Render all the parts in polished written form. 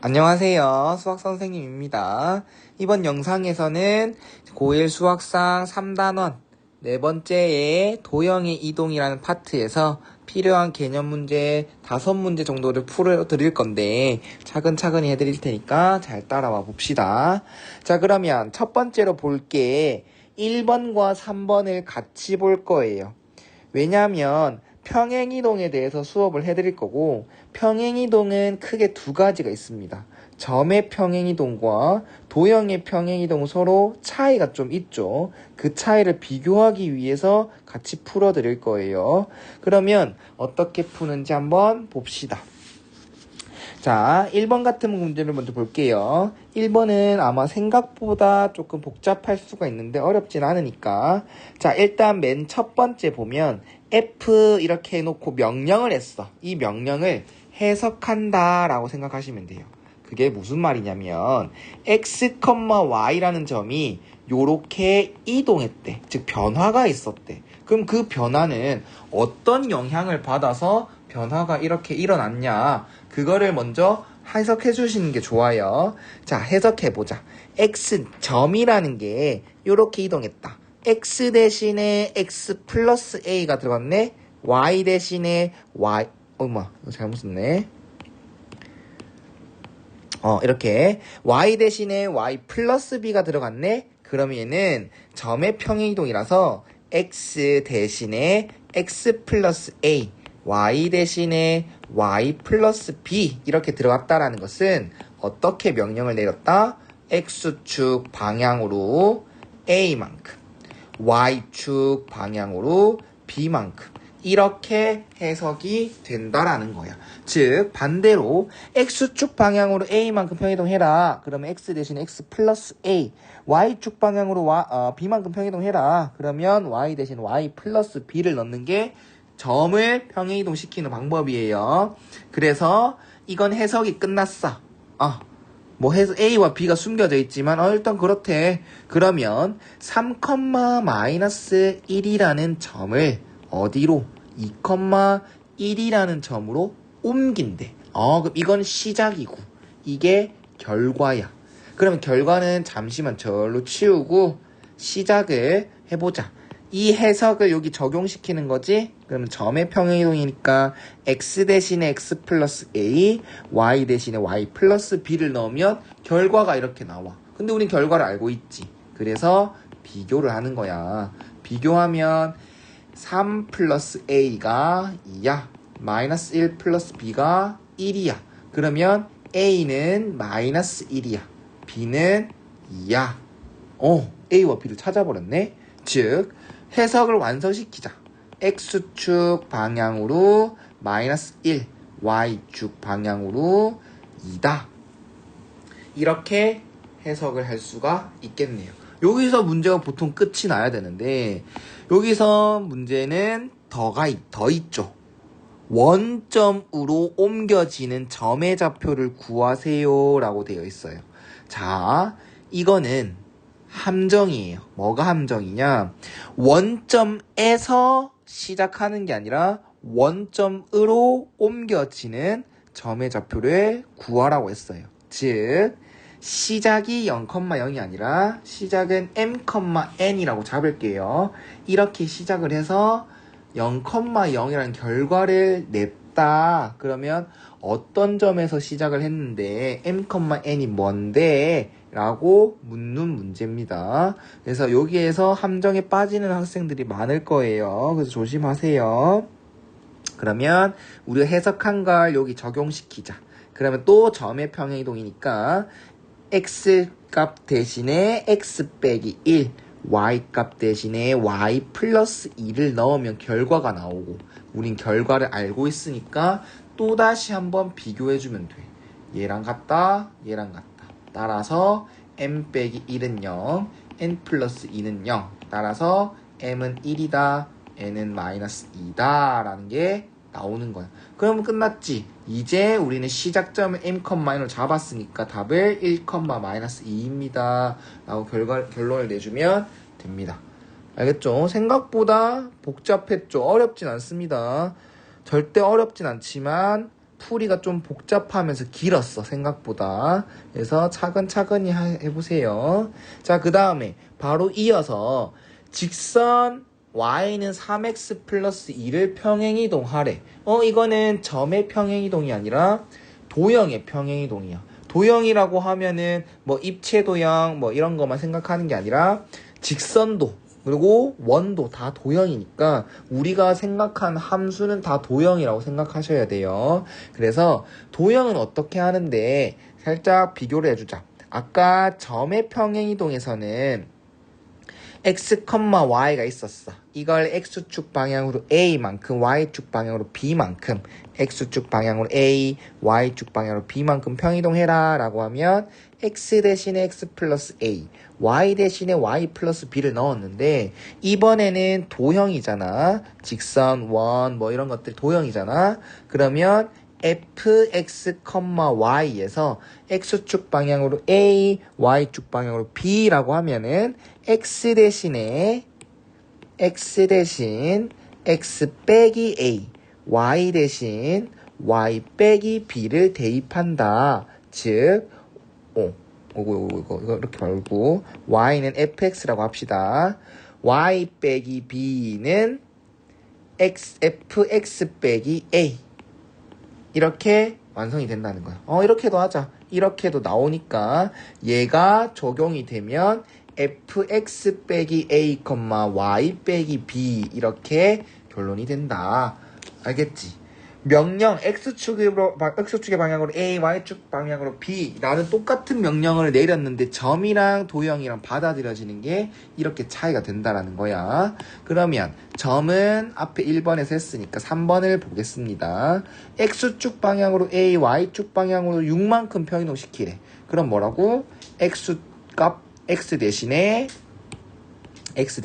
안녕하세요. 수학선생님입니다. 이번 영상에서는 고1 수학상 3단원 네 번째의 도형의 이동이라는 파트에서 필요한 개념 문제 5문제 정도를 풀어드릴 건데 차근차근히 해드릴 테니까 잘 따라와 봅시다. 자, 그러면 첫 번째로 볼게 1번과 3번을 같이 볼 거예요. 왜냐하면 평행이동에 대해서 수업을 해드릴 거고, 평행이동은 크게 두 가지가 있습니다. 점의 평행이동과 도형의 평행이동은 서로 차이가 좀 있죠. 그 차이를 비교하기 위해서 같이 풀어드릴 거예요. 그러면 어떻게 푸는지 한번 봅시다. 자, 1번 같은 문제를 먼저 볼게요. 1번은 아마 생각보다 조금 복잡할 수가 있는데 어렵진 않으니까. 자, 일단 맨 첫 번째 보면 F 이렇게 해놓고 명령을 했어. 이 명령을 해석한다 라고 생각하시면 돼요. 그게 무슨 말이냐면 x, y라는 점이 요렇게 이동했대. 즉 변화가 있었대. 그럼 그 변화는 어떤 영향을 받아서 변화가 이렇게 일어났냐, 그거를 먼저 해석해 주시는 게 좋아요. 자, 해석해 보자. x 점이라는 게 요렇게 이동했다. x 대신에 x 플러스 a가 들어갔네. y 대신에 y, 어머, 이거 잘못 썼네. 이렇게 y 대신에 y 플러스 b가 들어갔네. 그러면 얘는 점의 평행이동이라서 x 대신에 x 플러스 a, y 대신에 y 플러스 b 이렇게 들어갔다라는 것은 어떻게 명령을 내렸다? x축 방향으로 a만큼, y축 방향으로 b만큼 이렇게 해석이 된다라는 거야. 즉 반대로 x축 방향으로 a만큼 평이동해라. 그러면 x 대신 x 플러스 a, y축 방향으로 b만큼 평이동해라. 그러면 y 대신 y 플러스 b를 넣는 게 점을 평행이동시키는 방법이에요. 그래서 이건 해석이 끝났어. A와 B가 숨겨져 있지만 일단 그렇대. 그러면 3, 마이너스 1이라는 점을 어디로? 2, 1이라는 점으로 옮긴대. 그럼 이건 시작이고 이게 결과야. 그러면 결과는 잠시만 절로 치우고 시작을 해보자. 이 해석을 여기 적용시키는 거지. 그러면 점의 평행이동이니까 x 대신에 x 플러스 a, y 대신에 y 플러스 b를 넣으면 결과가 이렇게 나와. 근데 우린 결과를 알고 있지. 그래서 비교를 하는 거야. 비교하면 3 플러스 a가 2야. 마이너스 1 플러스 b가 1이야. 그러면 a는 마이너스 1이야. b는 2야. a와 b를 찾아버렸네. 즉 해석을 완성시키자. x축 방향으로 마이너스 1, y축 방향으로 2다. 이렇게 해석을 할 수가 있겠네요. 여기서 문제가 보통 끝이 나야 되는데 여기서 문제는 더 있죠. 원점으로 옮겨지는 점의 좌표를 구하세요 라고 되어 있어요. 자, 이거는 함정이에요. 뭐가 함정이냐? 원점에서 시작하는 게 아니라 원점으로 옮겨지는 점의 좌표를 구하라고 했어요. 즉 시작이 0,0이 아니라 시작은 m,n이라고 잡을게요. 이렇게 시작을 해서 0,0이라는 결과를 냈다. 그러면 어떤 점에서 시작을 했는데 m,n이 뭔데? 라고 묻는 문제입니다. 그래서 여기에서 함정에 빠지는 학생들이 많을 거예요. 그래서 조심하세요. 그러면 우리가 해석한 걸 여기 적용시키자. 그러면 또 점의 평행이동이니까 x 값 대신에 x 빼기 1, y 값 대신에 y 플러스 2를 넣으면 결과가 나오고 우린 결과를 알고 있으니까 또다시 한번 비교해주면 돼. 얘랑 같다, 얘랑 같다. 따라서 m 빼기 1은 0, n 플러스 2는 0. 따라서 m은 1이다, n은 마이너스 2다 라는 게 나오는 거야. 그러면 끝났지. 이제 우리는 시작점을 m,n으로 잡았으니까 답을 1, 마이너스 2입니다 라고 결론을 내주면 됩니다. 알겠죠? 생각보다 복잡했죠? 어렵진 않습니다. 절대 어렵진 않지만 풀이가 좀 복잡하면서 길었어, 생각보다. 그래서 차근차근히 해보세요. 자, 그 다음에 바로 이어서 직선 y는 3x 플러스 2를 평행이동하래. 이거는 점의 평행이동이 아니라 도형의 평행이동이야. 도형이라고 하면은 뭐 입체 도형 뭐 이런 것만 생각하는 게 아니라 직선도 그리고 원도 다 도형이니까 우리가 생각한 함수는 다 도형이라고 생각하셔야 돼요. 그래서 도형은 어떻게 하는데 살짝 비교를 해주자. 아까 점의 평행이동에서는 x, y가 있었어. 이걸 x축 방향으로 a만큼, y축 방향으로 b만큼, x축 방향으로 a, y축 방향으로 b만큼 평이동해라 라고 하면 x 대신에 x 플러스 a, y 대신에 y 플러스 b를 넣었는데 이번에는 도형이잖아. 직선, 원, 뭐 이런 것들 도형이잖아. 그러면 fx, y에서 x축 방향으로 a, y축 방향으로 b라고 하면은 x 대신 x 빼기 a, y 대신 y 빼기 b를 대입한다. 즉, 이거 이렇게 말고 y는 fx라고 합시다. y 빼기 b는 fx 빼기 a. 이렇게 완성이 된다는 거야. 이렇게도 하자. 이렇게도 나오니까 얘가 적용이 되면 fx 빼기 a, y 빼기 b 이렇게 결론이 된다. 알겠지? 명령 x축의 방향으로 a, y축 방향으로 b 라는 똑같은 명령을 내렸는데 점이랑 도형이랑 받아들여지는 게 이렇게 차이가 된다라는 거야. 그러면 점은 앞에 1번에서 했으니까 3번을 보겠습니다. x축 방향으로 a, y축 방향으로 6만큼 평이동시키래. 그럼 뭐라고? x값 x 대신에 x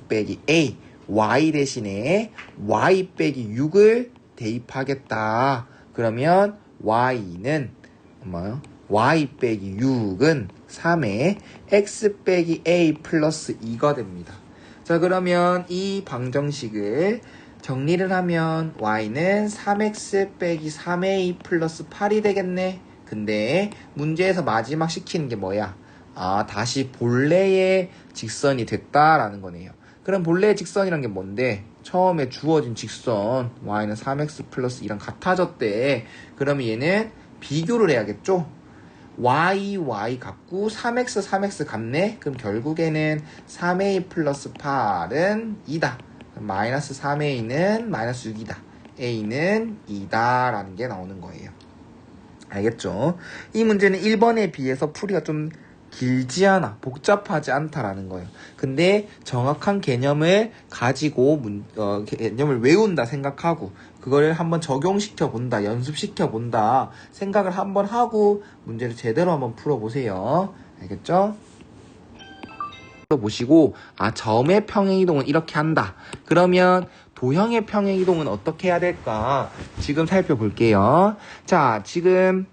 빼기 a, y 대신에 y 빼기 6을 대입하겠다. 그러면 y는 y 빼기 6은 3에 x 빼기 a 플러스 2가 됩니다. 자, 그러면 이 방정식을 정리를 하면 y는 3x 빼기 3a 플러스 8이 되겠네. 근데 문제에서 마지막 시키는 게 뭐야? 다시 본래의 직선이 됐다라는 거네요. 그럼 본래의 직선이란 게 뭔데? 처음에 주어진 직선 y는 3x 플러스 2랑 같아졌대. 그러면 얘는 비교를 해야겠죠? y 같고 3x 같네? 그럼 결국에는 3a 플러스 8은 2다. 마이너스 3a는 마이너스 6이다. a는 2다 라는 게 나오는 거예요. 알겠죠? 이 문제는 1번에 비해서 풀이가 좀 길지 않아. 복잡하지 않다라는 거예요. 근데 정확한 개념을 가지고 개념을 외운다 생각하고 그거를 한번 적용시켜 본다, 연습시켜 본다 생각을 한번 하고 문제를 제대로 한번 풀어보세요. 알겠죠? 보시고 점의 평행이동은 이렇게 한다. 그러면 도형의 평행이동은 어떻게 해야 될까? 지금 살펴볼게요. 자, 지금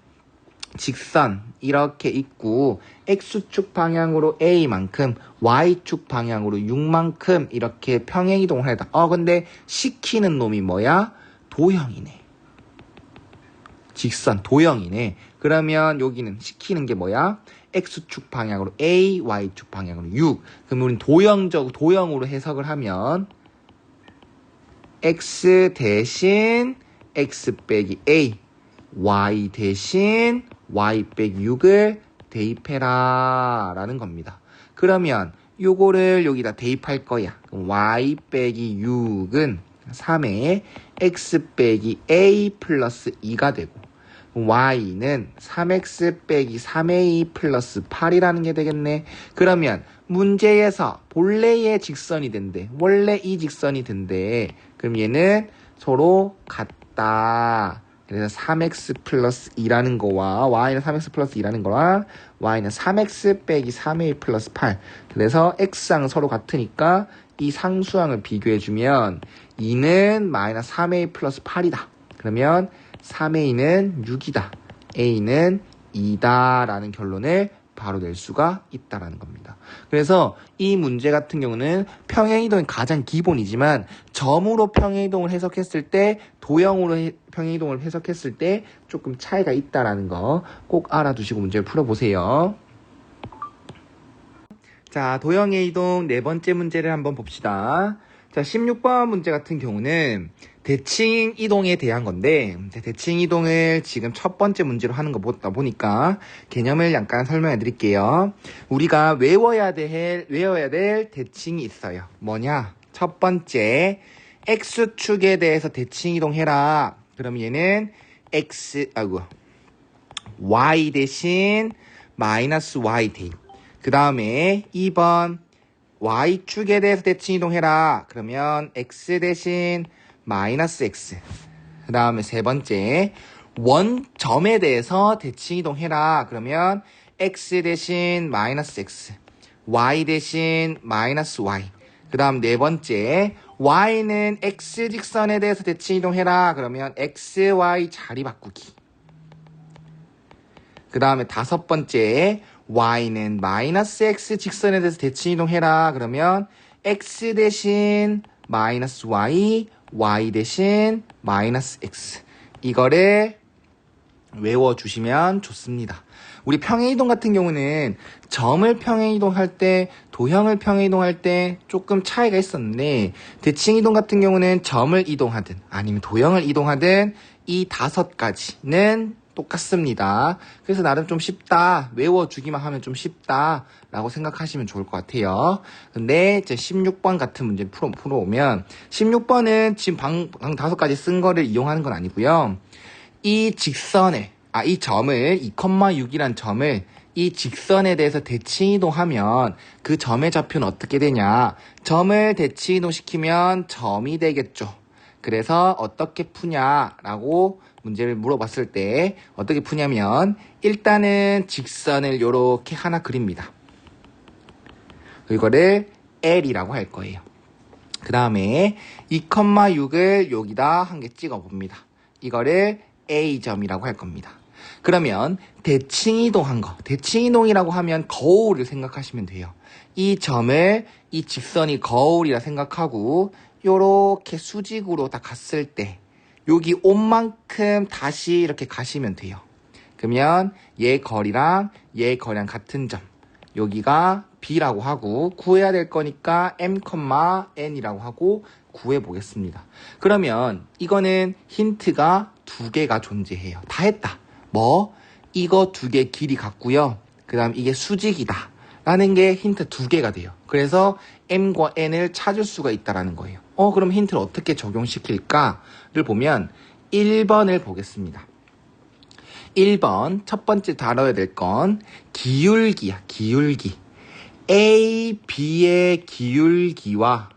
직선 이렇게 있고 x축 방향으로 a만큼 y축 방향으로 6만큼 이렇게 평행이동을 해다. 근데 시키는 놈이 뭐야? 도형이네. 직선 도형이네. 그러면 여기는 시키는 게 뭐야? x축 방향으로 a, y축 방향으로 6. 그럼 우린 도형으로 해석을 하면 x 대신 x 빼기 a, y 대신 y 빼기 6을 대입해라 라는 겁니다. 그러면 요거를 여기다 대입할 거야. 그럼 y 빼기 6은 3에 x 빼기 a 플러스 2가 되고 y는 3x 빼기 3a 플러스 8이라는 게 되겠네. 그러면 문제에서 본래의 직선이 된대. 원래 이 직선이 된대. 그럼 얘는 서로 같다. 그래서 3x 플러스 2라는 거와 y는 3x 플러스 2라는 거와 y는 3x 빼기 3a 플러스 8. 그래서 x랑 서로 같으니까 이 상수항을 비교해주면 2는 마이너스 3a 플러스 8이다. 그러면 3a는 6이다. a는 2다 라는 결론을 바로 낼 수가 있다라는 겁니다. 그래서 이 문제 같은 경우는 평행이동이 가장 기본이지만 점으로 평행이동을 해석했을 때 도형으로 평행이동을 해석했을 때 조금 차이가 있다라는 거 꼭 알아두시고 문제를 풀어보세요. 자, 도형의 이동 네 번째 문제를 한번 봅시다. 자, 16번 문제 같은 경우는 대칭 이동에 대한 건데, 대칭 이동을 지금 첫 번째 문제로 하는 거 보니까 개념을 약간 설명해 드릴게요. 우리가 외워야 될 대칭이 있어요. 뭐냐? 첫 번째, X축에 대해서 대칭 이동해라. 그럼 얘는 Y 대신 마이너스 Y 대입. 그 다음에 2번, Y축에 대해서 대칭 이동해라. 그러면 X 대신 마이너스 X. 그 다음에 세 번째, 원점에 대해서 대칭 이동해라. 그러면 X 대신 마이너스 X. Y 대신 마이너스 Y. 그 다음 네 번째, Y는 X 직선에 대해서 대칭 이동해라. 그러면 X, Y 자리 바꾸기. 그 다음에 다섯 번째, Y는 마이너스 X 직선에 대해서 대칭 이동해라. 그러면 X 대신 마이너스 Y, Y 대신 마이너스 X. 이거를 외워주시면 좋습니다. 우리 평행이동 같은 경우는 점을 평행이동할 때, 도형을 평행이동할 때 조금 차이가 있었는데, 대칭이동 같은 경우는 점을 이동하든 아니면 도형을 이동하든 이 5가지는 똑같습니다. 그래서 나름 좀 쉽다, 외워주기만 하면 좀 쉽다 라고 생각하시면 좋을 것 같아요. 근데 이제 16번 같은 문제 풀어오면 16번은 지금 방 5가지 쓴 거를 이용하는 건 아니고요. 이 직선에 이 점을 2,6이란 점을 이 직선에 대해서 대칭 이동하면 그 점의 좌표는 어떻게 되냐? 점을 대칭 이동시키면 점이 되겠죠. 그래서 어떻게 푸냐라고 문제를 물어봤을 때 어떻게 푸냐면 일단은 직선을 요렇게 하나 그립니다. 이거를 L이라고 할 거예요. 그 다음에 2,6을 여기다 한 개 찍어 봅니다. 이거를 A점이라고 할 겁니다. 그러면 대칭이동한 거, 대칭이동이라고 하면 거울을 생각하시면 돼요. 이 점을 이 직선이 거울이라 생각하고 요렇게 수직으로 다 갔을 때 여기 온 만큼 다시 이렇게 가시면 돼요. 그러면 얘 거리랑 같은 점, 여기가 B라고 하고 구해야 될 거니까 M,N이라고 하고 구해보겠습니다. 그러면 이거는 힌트가 2개가 존재해요. 다 했다. 이거 2개 길이 같고요. 그 다음 이게 수직이다 라는 게 힌트 2개가 돼요. 그래서 M과 N을 찾을 수가 있다라는 거예요. 그럼 힌트를 어떻게 적용시킬까를 보면 1번을 보겠습니다. 1번 첫 번째 다뤄야 될 건 기울기야. 기울기. A, B의 기울기와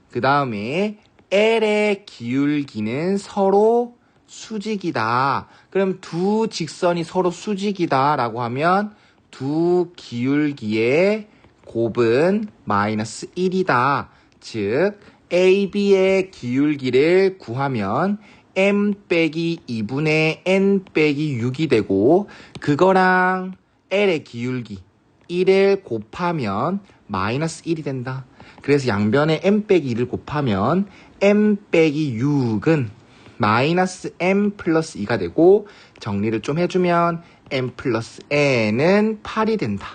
그 다음에 L의 기울기는 서로 수직이다. 그럼 두 직선이 서로 수직이다 라고 하면 두 기울기의 곱은 마이너스 1이다. 즉 AB의 기울기를 구하면 M 빼기 2분의 N 빼기 6이 되고 그거랑 L의 기울기 1을 곱하면 마이너스 1이 된다. 그래서 양변에 M 빼기 1을 곱하면 M 빼기 6은 마이너스 M 플러스 2가 되고 정리를 좀 해주면 M 플러스 N은 8이 된다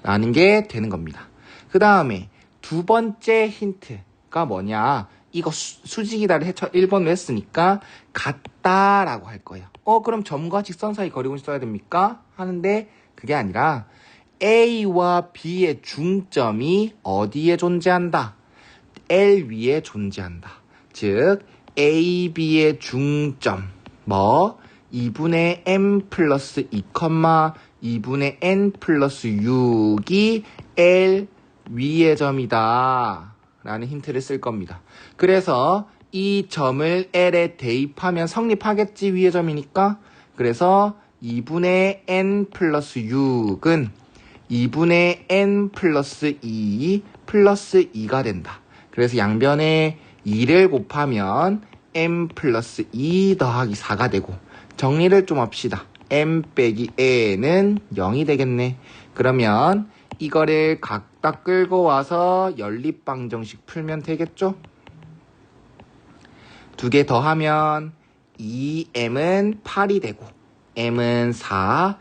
라는 게 되는 겁니다. 그 다음에 두 번째 힌트가 뭐냐, 이거 수직이다를 1번으로 했으니까 같다라고 할 거예요. 그럼 점과 직선 사이 거리를 써야 됩니까? 하는데 그게 아니라 A와 B의 중점이 어디에 존재한다? L 위에 존재한다. 즉 A, B의 중점 2분의 M 플러스 2, 2분의 N 플러스 6이 L 위의 점이다 라는 힌트를 쓸 겁니다. 그래서 이 점을 L에 대입하면 성립하겠지, 위의 점이니까. 그래서 2분의 N 플러스 6은 2분의 N 플러스 2 플러스 2가 된다. 그래서 양변에 2를 곱하면 M 플러스 2 더하기 4가 되고 정리를 좀 합시다. m 빼기 a는 0이 되겠네. 그러면 이거를 각각 끌고 와서 연립방정식 풀면 되겠죠? 두 개 더하면 2m은 8이 되고 m은 4,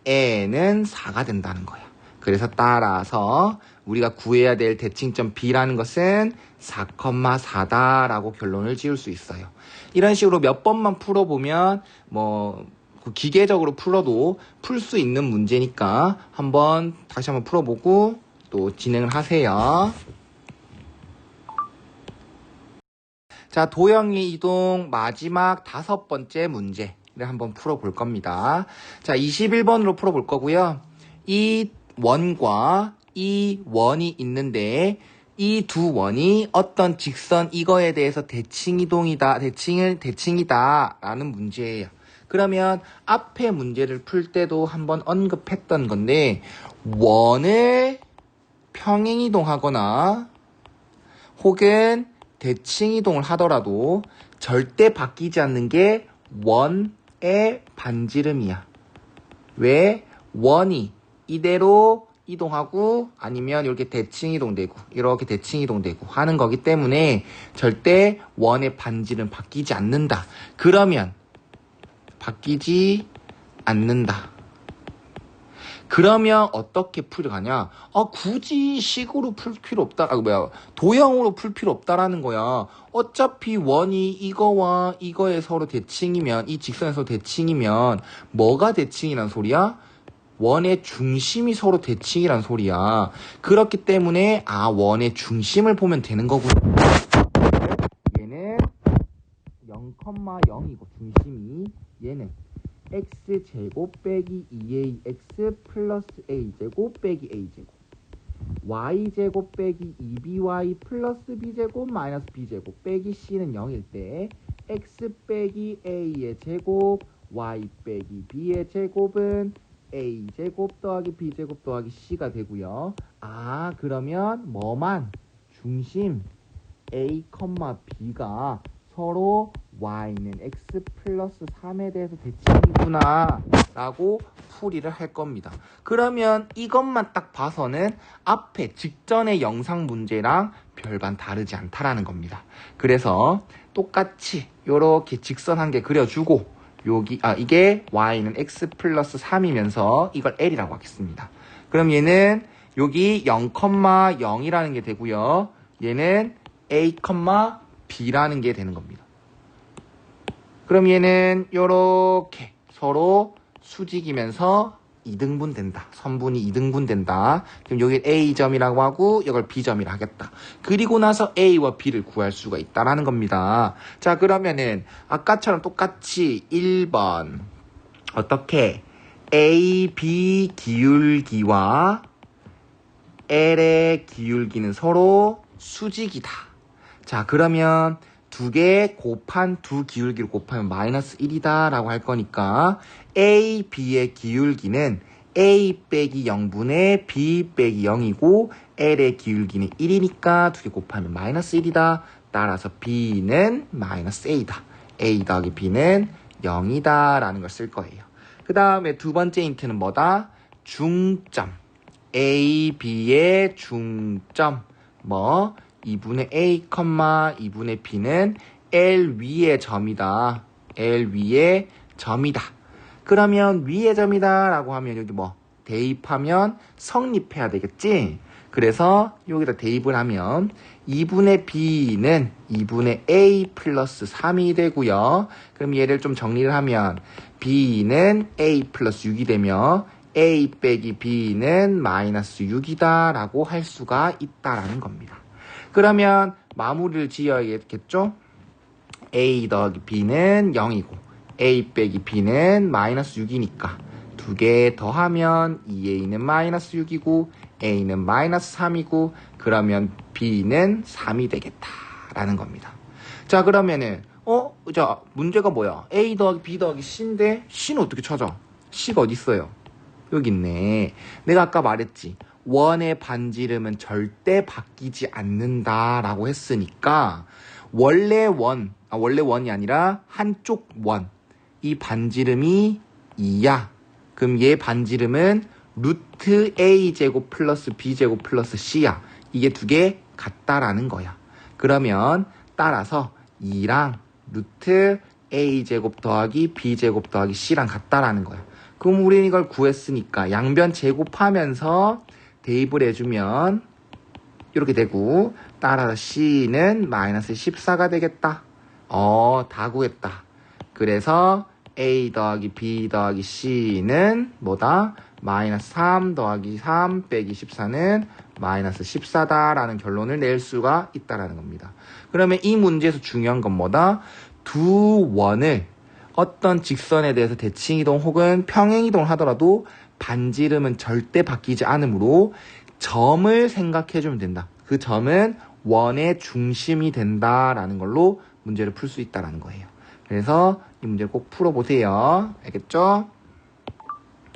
a는 4가 된다는 거야. 그래서 따라서 우리가 구해야 될 대칭점 B라는 것은 4,4다라고 결론을 지을 수 있어요. 이런 식으로 몇 번만 풀어보면 기계적으로 풀어도 풀 수 있는 문제니까 다시 한번 풀어보고 또 진행을 하세요. 자, 도형의 이동 마지막 5번째 문제를 한번 풀어볼 겁니다. 자, 21번으로 풀어볼 거고요. 이 원과 이 원이 있는데 이 두 원이 어떤 직선 이거에 대해서 대칭이다 라는 문제예요. 그러면 앞에 문제를 풀 때도 한번 언급했던 건데 원을 평행이동하거나 혹은 대칭이동을 하더라도 절대 바뀌지 않는 게 원의 반지름이야. 왜? 원이 이대로 이동하고 아니면 이렇게 대칭이동되고 이렇게 대칭이동되고 하는 거기 때문에 절대 원의 반지름 바뀌지 않는다. 그러면 바뀌지 않는다. 그러면 어떻게 풀어가냐? 굳이 식으로 풀 필요 없다. 도형으로 풀 필요 없다라는 거야. 어차피 원이 이거와 이거에 서로 대칭이면, 이 직선에서 대칭이면 뭐가 대칭이란 소리야? 원의 중심이 서로 대칭이란 소리야. 그렇기 때문에 원의 중심을 보면 되는 거구나. 얘는 0,0이고 중심이 얘는 x제곱 빼기 2ax 플러스 a제곱 빼기 a제곱 y제곱 빼기 2by 플러스 b제곱 마이너스 b제곱 빼기 c는 0일 때 x 빼기 a의 제곱 y 빼기 b의 제곱은 a제곱 더하기 b제곱 더하기 c가 되고요. 그러면 뭐만 중심 a, b가 서로 y는 x 플러스 3에 대해서 대칭이구나 라고 풀이를 할 겁니다. 그러면 이것만 딱 봐서는 앞에 직전의 영상 문제랑 별반 다르지 않다라는 겁니다. 그래서 똑같이 이렇게 직선 한 개 그려주고 이게 y는 x 플러스 3이면서 이걸 l이라고 하겠습니다. 그럼 얘는 여기 0,0이라는 게 되고요. 얘는 a, b라는 게 되는 겁니다. 그럼 얘는 요렇게 서로 수직이면서 2등분 된다. 선분이 2등분 된다. 그럼 여기 A점이라고 하고 이걸 B점이라 하겠다. 그리고 나서 A와 B를 구할 수가 있다라는 겁니다. 자, 그러면은 아까처럼 똑같이 1번 어떻게 A, B 기울기와 L의 기울기는 서로 수직이다. 자, 그러면 두 개 곱한 두 기울기를 곱하면 마이너스 1이다 라고 할 거니까 A, B의 기울기는 A 빼기 0분의 B 빼기 0이고 L의 기울기는 1이니까 두 개 곱하면 마이너스 1이다. 따라서 B는 마이너스 A다. A 더하기 B는 0이다 라는 걸 쓸 거예요. 그 다음에 두 번째 힌트는 뭐다? 중점. A, B의 중점. 2분의 A, 2분의 B는 L 위의 점이다. L 위의 점이다. 그러면 위의 점이다 라고 하면 여기 대입하면 성립해야 되겠지? 그래서 여기다 대입을 하면 2분의 B는 2분의 A 플러스 3이 되고요. 그럼 얘를 좀 정리를 하면 B는 A 플러스 6이 되며 A 빼기 B는 마이너스 6이다 라고 할 수가 있다라는 겁니다. 그러면 마무리를 지어야겠죠? A 더하기 B는 0이고 A 빼기 B는 마이너스 6이니까 두 개 더하면 2A는 마이너스 6이고 A는 마이너스 3이고 그러면 B는 3이 되겠다라는 겁니다. 자, 그러면은 문제가 뭐야? A 더하기 B 더하기 C인데 C는 어떻게 찾아? C가 어디 있어요? 여기 있네. 내가 아까 말했지. 원의 반지름은 절대 바뀌지 않는다라고 했으니까 원래 원이 아니라 한쪽 원, 이 반지름이 2야. 그럼 얘 반지름은 루트 a제곱 플러스 b제곱 플러스 c야. 이게 두 개 같다라는 거야. 그러면 따라서 2랑 루트 a제곱 더하기 b제곱 더하기 c랑 같다라는 거야. 그럼 우리는 이걸 구했으니까 양변 제곱하면서 대입을 해주면 이렇게 되고, 따라서 c는 마이너스 14가 되겠다. 다 구했다. 그래서 a 더하기 b 더하기 c는 뭐다? 마이너스 3 더하기 3 빼기 14는 마이너스 14다라는 결론을 낼 수가 있다라는 겁니다. 그러면 이 문제에서 중요한 건 뭐다? 두 원을 어떤 직선에 대해서 대칭이동 혹은 평행이동을 하더라도 반지름은 절대 바뀌지 않으므로 점을 생각해주면 된다. 그 점은 원의 중심이 된다라는 걸로 문제를 풀 수 있다라는 거예요. 그래서 이 문제를 꼭 풀어보세요. 알겠죠?